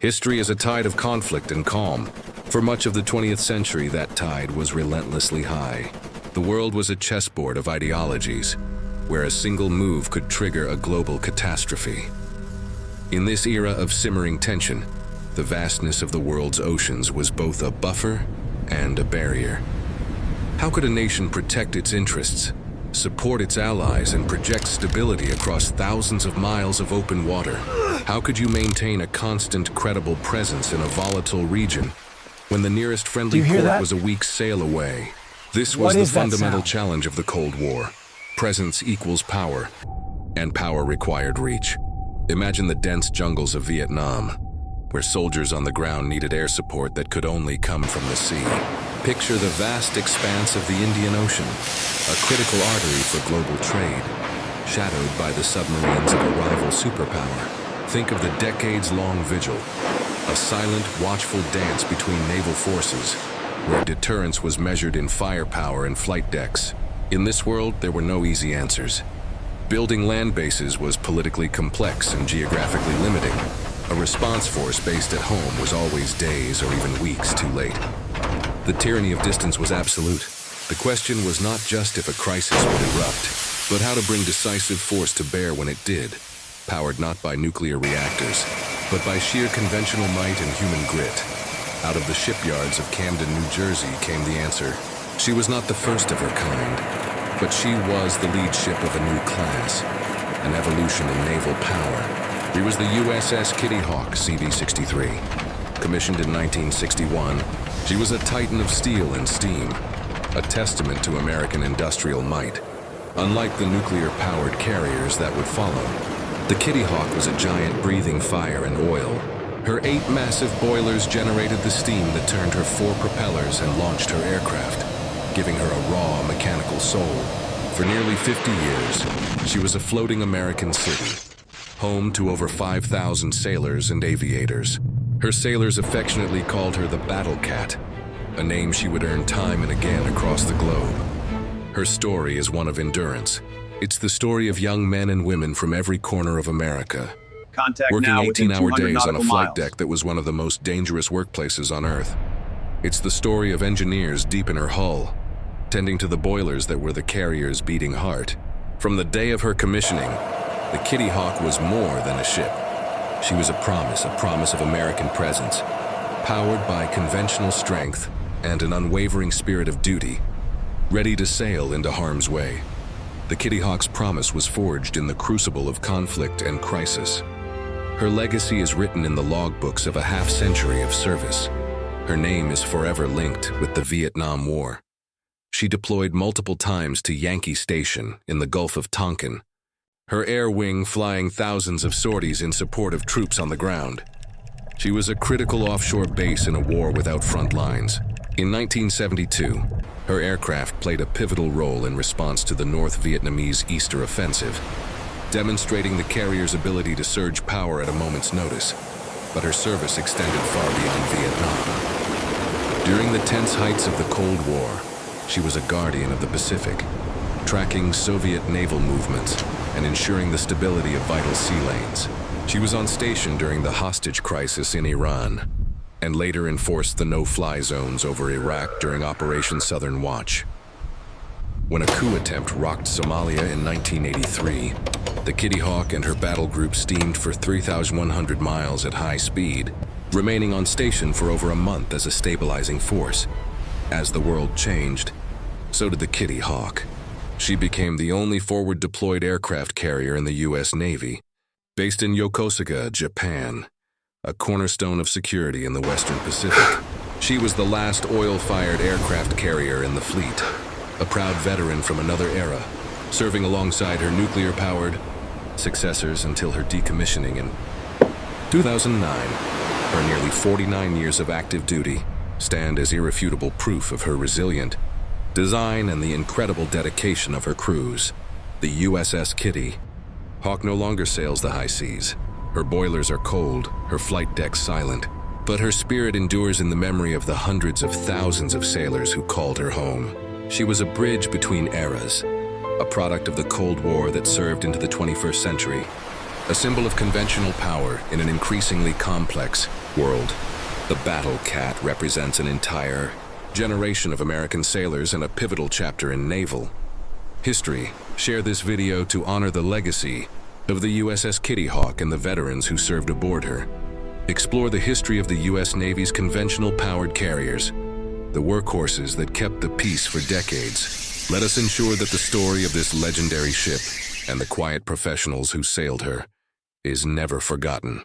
History is a tide of conflict and calm. For much of the 20th century, that tide was relentlessly high. The world was a chessboard of ideologies, where a single move could trigger a global catastrophe. In this era of simmering tension, the vastness of the world's oceans was both a buffer and a barrier. How could a nation protect its interests, support its allies, and project stability across thousands of miles of open water? How could you maintain a constant, credible presence in a volatile region when the nearest friendly port was a week's sail away? This was the fundamental challenge of the Cold War. Presence equals power, and power required reach. Imagine the dense jungles of Vietnam, where soldiers on the ground needed air support that could only come from the sea. Picture the vast expanse of the Indian Ocean, a critical artery for global trade, shadowed by the submarines of a rival superpower. Think of the decades-long vigil, a silent, watchful dance between naval forces, where deterrence was measured in firepower and flight decks. In this world, there were no easy answers. Building land bases was politically complex and geographically limiting. A response force based at home was always days or even weeks too late. The tyranny of distance was absolute. The question was not just if a crisis would erupt, but how to bring decisive force to bear when it did, powered not by nuclear reactors, but by sheer conventional might and human grit. Out of the shipyards of Camden, New Jersey came the answer. She was not the first of her kind, but she was the lead ship of a new class, an evolution in naval power. She was the USS Kitty Hawk CV-63. Commissioned in 1961, she was a titan of steel and steam, a testament to American industrial might. Unlike the nuclear-powered carriers that would follow, the Kitty Hawk was a giant breathing fire and oil. Her 8 massive boilers generated the steam that turned her 4 propellers and launched her aircraft, giving her a raw mechanical soul. For nearly 50 years, she was a floating American city, home to over 5,000 sailors and aviators. Her sailors affectionately called her the Battle Cat, a name she would earn time and again across the globe. Her story is one of endurance. It's the story of young men and women from every corner of America, working 18-hour days on a flight deck that was one of the most dangerous workplaces on Earth. It's the story of engineers deep in her hull, tending to the boilers that were the carrier's beating heart. From the day of her commissioning, the Kitty Hawk was more than a ship. She was a promise of American presence, powered by conventional strength and an unwavering spirit of duty, ready to sail into harm's way. The Kitty Hawk's promise was forged in the crucible of conflict and crisis. Her legacy is written in the logbooks of a half-century of service. Her name is forever linked with the Vietnam War. She deployed multiple times to Yankee Station in the Gulf of Tonkin, her air wing flying thousands of sorties in support of troops on the ground. She was a critical offshore base in a war without front lines. In 1972, her aircraft played a pivotal role in response to the North Vietnamese Easter Offensive, demonstrating the carrier's ability to surge power at a moment's notice. But her service extended far beyond Vietnam. During the tense heights of the Cold War, she was a guardian of the Pacific, tracking Soviet naval movements and ensuring the stability of vital sea lanes. She was on station during the hostage crisis in Iran, and later enforced the no-fly zones over Iraq during Operation Southern Watch. When a coup attempt rocked Somalia in 1983, the Kitty Hawk and her battle group steamed for 3,100 miles at high speed, remaining on station for over a month as a stabilizing force. As the world changed, so did the Kitty Hawk. She became the only forward-deployed aircraft carrier in the U.S. Navy, based in Yokosuka, Japan, a cornerstone of security in the Western Pacific. She was the last oil-fired aircraft carrier in the fleet, a proud veteran from another era, serving alongside her nuclear-powered successors until her decommissioning in 2009. Her nearly 49 years of active duty stand as irrefutable proof of her resilient design and the incredible dedication of her crews. The USS Kitty Hawk no longer sails the high seas. Her boilers are cold, her flight decks silent, but her spirit endures in the memory of the hundreds of thousands of sailors who called her home. She was a bridge between eras, a product of the Cold War that served into the 21st century, a symbol of conventional power in an increasingly complex world. The Battle Cat represents an entire generation of American sailors and a pivotal chapter in naval history. Share this video to honor the legacy of the USS Kitty Hawk and the veterans who served aboard her. Explore the history of the U.S. Navy's conventional powered carriers, the workhorses that kept the peace for decades. Let us ensure that the story of this legendary ship and the quiet professionals who sailed her is never forgotten.